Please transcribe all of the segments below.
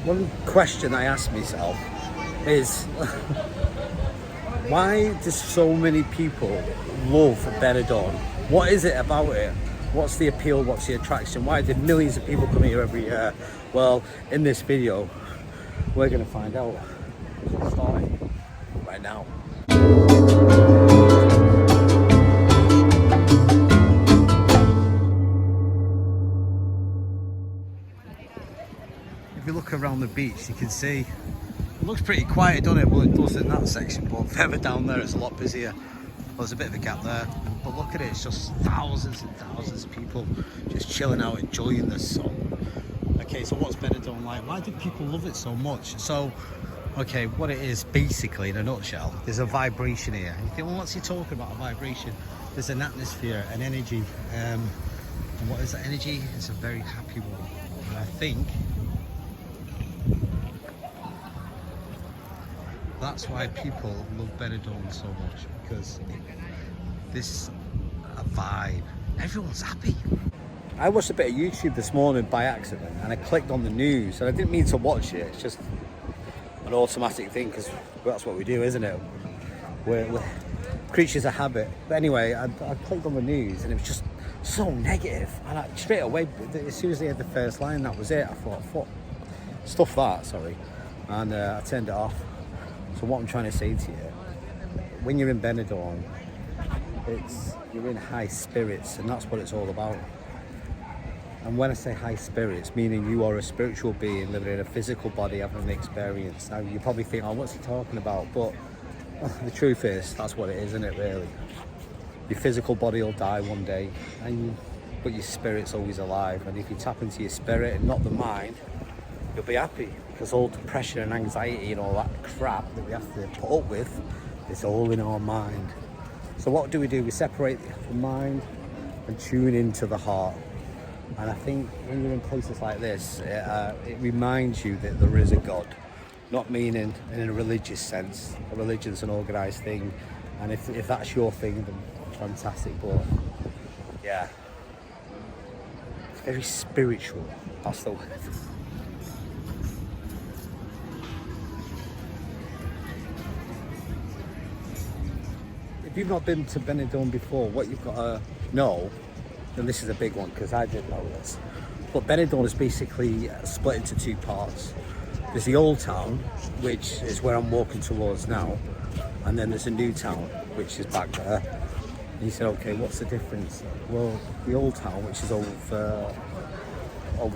one question I ask myself is why do so many people love Benidorm? What is it about it? What's the appeal? What's the attraction? Why do millions of people come here every year? Well, in this video, we're going to find out. We're starting right now. If you look around the beach, you can see it looks pretty quiet, doesn't it? Well, it does in that section, but further down there it's a lot busier. There's a bit of a gap there, but look at it, it's just thousands and thousands of people just chilling out, enjoying the sun. Okay, so what's Benidorm like? Why do people love it so much? So, okay, what it is basically in a nutshell, there's a vibration here. You think, well, what's he talking about, a vibration? There's an atmosphere, an energy, and what is that energy? It's a very happy one, and I think that's why people love Benidorm so much, because this a vibe. Everyone's happy. I watched a bit of YouTube this morning by accident, and I clicked on the news, and I didn't mean to watch it. It's just an automatic thing, because that's what we do, isn't it? We're creatures of habit. But anyway, I clicked on the news, and it was just so negative. And straight away, as soon as they had the first line, that was it. I thought, stuff that, sorry. And I turned it off. So what I'm trying to say to you, when you're in Benidorm, you're in high spirits, and that's what it's all about. And when I say high spirits, meaning you are a spiritual being living in a physical body, having an experience. Now you probably think, oh, what's he talking about? But the truth is, that's what it is, isn't it, really? Your physical body will die one day, but your spirit's always alive. And if you tap into your spirit and not the mind, you'll be happy. Because all depression and anxiety and all that crap that we have to put up with, it's all in our mind. So what do? We separate the mind and tune into the heart. And I think when you're in places like this, it reminds you that there is a God. Not meaning in a religious sense. A religion's an organised thing. And if that's your thing, then fantastic. But yeah, it's very spiritual. That's the word. If you've not been to Benidorm before, what you've got to know, and this is a big one because I didn't know this, but Benidorm is basically split into two parts. There's the old town, which is where I'm walking towards now, and then there's a new town, which is back there. And you said, okay, what's the difference? Well, the old town, which is over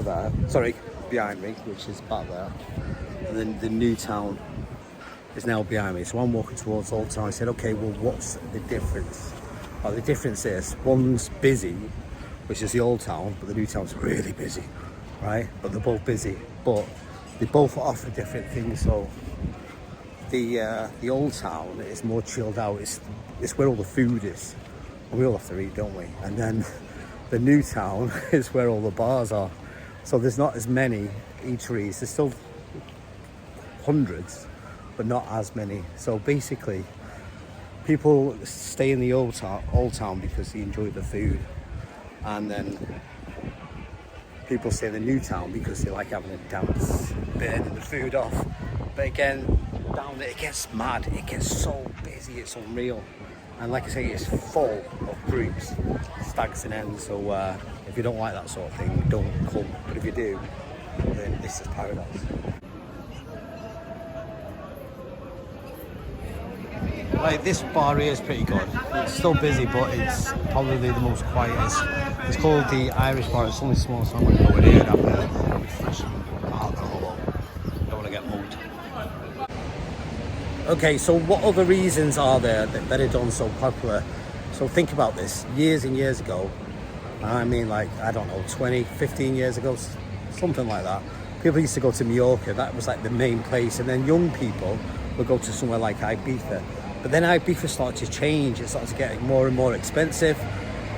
there, sorry, behind me, which is back there, and then the new town is now behind me. So I'm walking towards Old Town. I said, okay, well, what's the difference? Well, the difference is one's busy, which is the Old Town, but the new town's really busy, right? But they're both busy, but they both offer different things. So the Old Town is more chilled out. It's where all the food is, and we all have to eat, don't we? And then the new town is where all the bars are. So there's not as many eateries. There's still hundreds, but not as many. So basically, people stay in the old town because they enjoy the food, and then people stay in the new town because they like having a dance, burning the food off. But again, down there it gets mad, it gets so busy, it's unreal. And like I say, it's full of groups, stags and ends. So if you don't like that sort of thing, don't come. But if you do, then this is paradise. Like, this bar here is pretty good. It's still busy, but it's probably the most quietest. It's called the Irish Bar. It's only small, so I'm going to go in here and have a refreshing alcohol. Don't want to get mugged. Okay, so what other reasons are there that Benidorm's so popular? So think about this. Years and years ago, I mean, like, I don't know, 20, 15 years ago, something like that, people used to go to Mallorca. That was like the main place. And then young people would go to somewhere like Ibiza. But then Ibiza started to change. It started to get more and more expensive,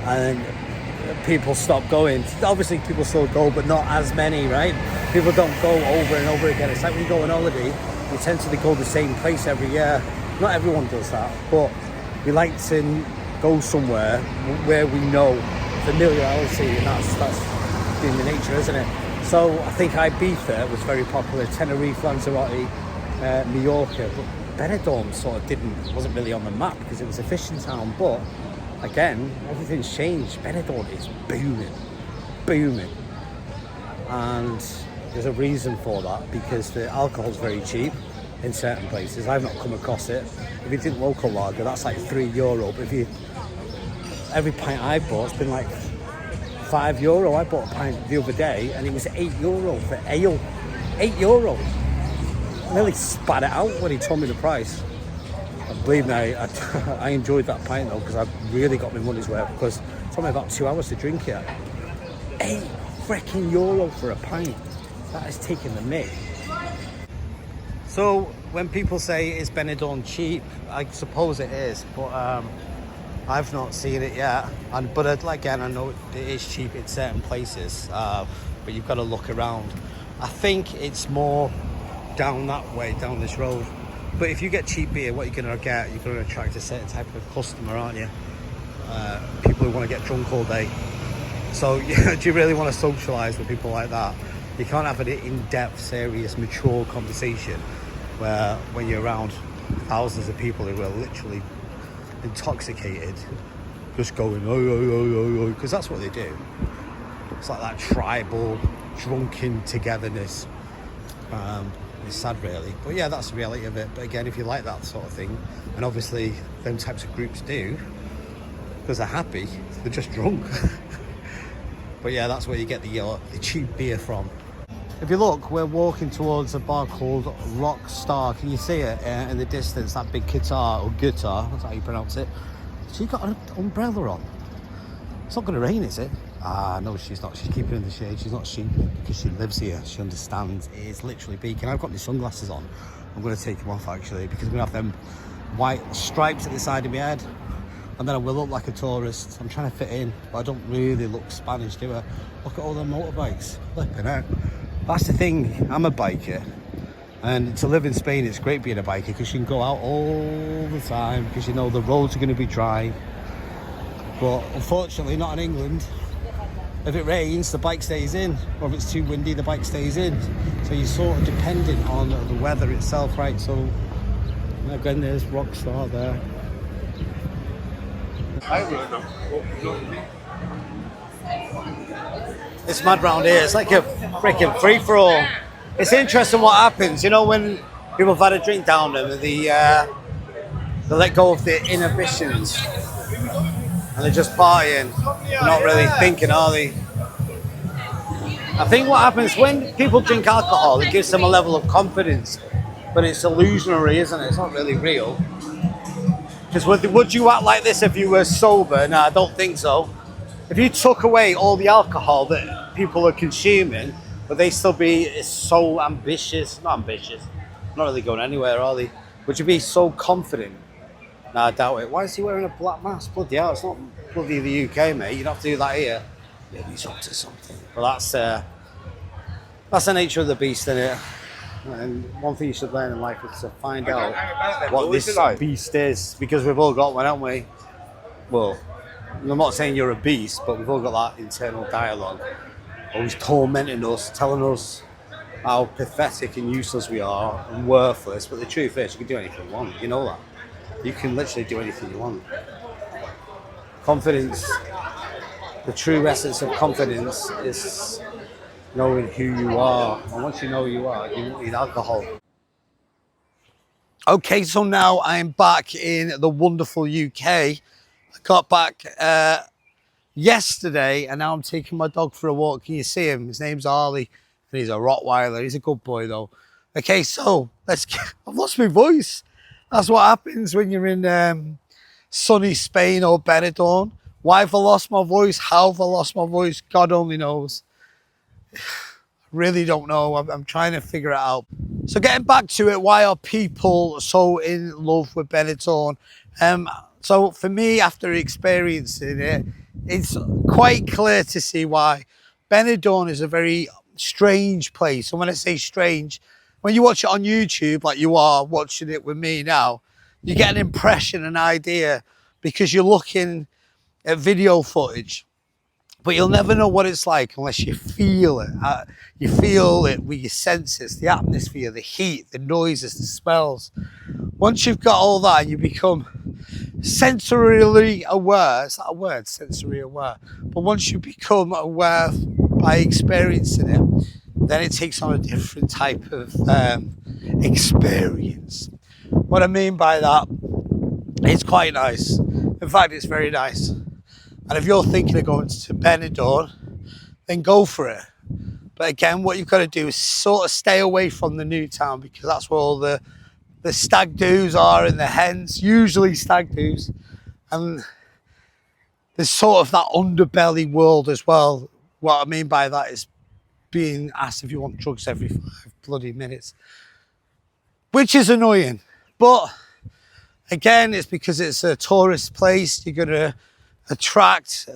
and people stopped going. Obviously, people still go, but not as many, right? People don't go over and over again. It's like when you go on holiday, you tend to go the same place every year. Not everyone does that, but we like to go somewhere where we know familiarity, and that's in the nature, isn't it? So I think Ibiza was very popular, Tenerife, Lanzarote, Mallorca, but Benidorm sort of wasn't really on the map because it was a fishing town. But again, everything's changed. Benidorm is booming, and there's a reason for that, because the alcohol's very cheap in certain places. I've not come across it. If you drink local lager, that's like €3, but every pint I bought's been like €5. I bought a pint the other day and it was €8 for ale. €8. I nearly spat it out when he told me the price. And believe me, I enjoyed that pint though, because I really got my money's worth, because it took me about 2 hours to drink it. €8 for a pint. That is taking the mick. So when people say is Benidorm cheap, I suppose it is, but I've not seen it yet. But again, I know it is cheap in certain places, but you've got to look around. I think it's more down that way, down this road. But if you get cheap beer, what you're going to get, you're going to attract a certain type of customer, aren't you? People who want to get drunk all day. So do you really want to socialise with people like that? You can't have an in-depth, serious, mature conversation where when you're around thousands of people who are literally intoxicated, just going oh, because that's what they do. It's like that tribal, drunken togetherness. It's sad really, but yeah, that's the reality of it. But again, if you like that sort of thing, and obviously them types of groups do, because they're happy, they're just drunk. But yeah, that's where you get the cheap beer from. If you look, we're walking towards a bar called Rock Star. Can you see it in the distance? That big guitar, or guitar, that's how you pronounce it. She got an umbrella on. It's not going to rain, is it? No, she's not. She's keeping in the shade. She's not stupid because she lives here. She understands. It is literally beaking. I've got my sunglasses on. I'm going to take them off actually, because I'm going to have them white stripes at the side of my head. And then I will look like a tourist. I'm trying to fit in, but I don't really look Spanish, do I? Look at all the motorbikes. Flipping out. That's the thing, I'm a biker, and to live in Spain it's great being a biker because you can go out all the time because you know the roads are going to be dry. But unfortunately not in England. If it rains, the bike stays in, or if it's too windy, the bike stays in. So you're sort of dependent on the weather itself, right? So again, there's Rockstar there. It's mad round here. It's like a freaking free-for-all. It's interesting what happens, you know, when people have had a drink down them and they let go of their inhibitions and they're just partying. They're not really thinking, are they? I think what happens when people drink alcohol, it gives them a level of confidence, but it's illusionary, isn't it? It's not really real. Because would you act like this if you were sober? No, I don't think so. If you took away all the alcohol that people are consuming, would they still be so ambitious? Not ambitious. Not really going anywhere, are they? Would you be so confident? No, I doubt it. Why is he wearing a black mask? Bloody hell, it's not bloody the UK, mate. You'd have to do that here. Maybe he's up to something. But that's the nature of the beast, isn't it? And one thing you should learn in life is to find out what this beast is, because we've all got one, haven't we? Well, I'm not saying you're a beast, but we've all got that internal dialogue, always tormenting us, telling us how pathetic and useless we are and worthless. But the truth is, you can do anything you want. You know that. You can literally do anything you want. Confidence, the true essence of confidence is knowing who you are. And once you know who you are, you don't need alcohol. Okay, so now I'm back in the wonderful UK. I got back yesterday and now I'm taking my dog for a walk. Can you see him? His name's Harley and he's a Rottweiler. He's a good boy though. Okay, so I've lost my voice. That's what happens when you're in sunny Spain or Benidorm. Why have I lost my voice? How have I lost my voice? God only knows. Really don't know. I'm trying to figure it out. So getting back to it, why are people so in love with Benidorm? So for me, after experiencing it, it's quite clear to see why. Benidorm is a very strange place. And when I say strange, when you watch it on YouTube, like you are watching it with me now, you get an impression, an idea, because you're looking at video footage. But you'll never know what it's like unless you feel it. You feel it with your senses, the atmosphere, the heat, the noises, the smells. Once you've got all that and you become sensorily aware, is that a word, sensory aware? But once you become aware by experiencing it, then it takes on a different type of experience. What I mean by that, it's quite nice. In fact, it's very nice. And if you're thinking of going to Benidorm, then go for it. But again, what you've got to do is sort of stay away from the new town, because that's where all the stag doos are and the hens, usually stag doos. And there's sort of that underbelly world as well. What I mean by that is being asked if you want drugs every 5 bloody minutes, which is annoying. But again, it's because it's a tourist place. You're going to attract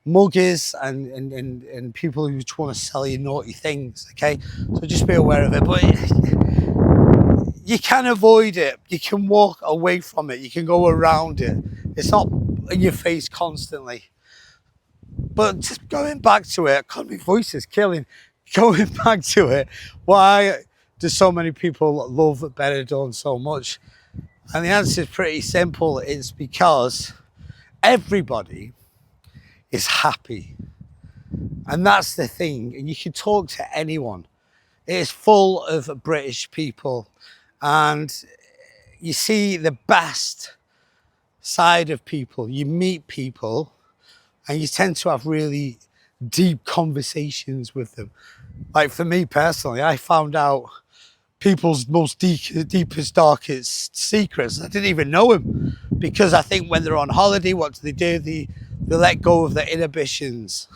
muggers and people who just want to sell you naughty things, okay? So just be aware of it. But you can avoid it. You can walk away from it. You can go around it. It's not in your face constantly. But just going back to it, God, my voice is killing. Going back to it, why do so many people love Benidorm so much? And the answer is pretty simple. It's because everybody is happy. And that's the thing. And you can talk to anyone. It is full of British people. And you see the best side of people. You meet people and you tend to have really deep conversations with them. Like for me personally, I found out people's most deepest, darkest secrets. I didn't even know them, because I think when they're on holiday, what do? They let go of their inhibitions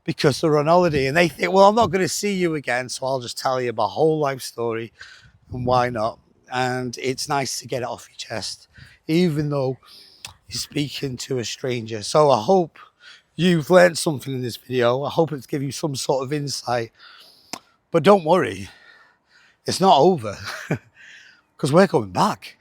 because they're on holiday, and they think, well, I'm not going to see you again, so I'll just tell you my whole life story, and why not? And it's nice to get it off your chest, even though you're speaking to a stranger. So I hope you've learned something in this video. I hope it's given you some sort of insight. But don't worry, it's not over, because we're coming back.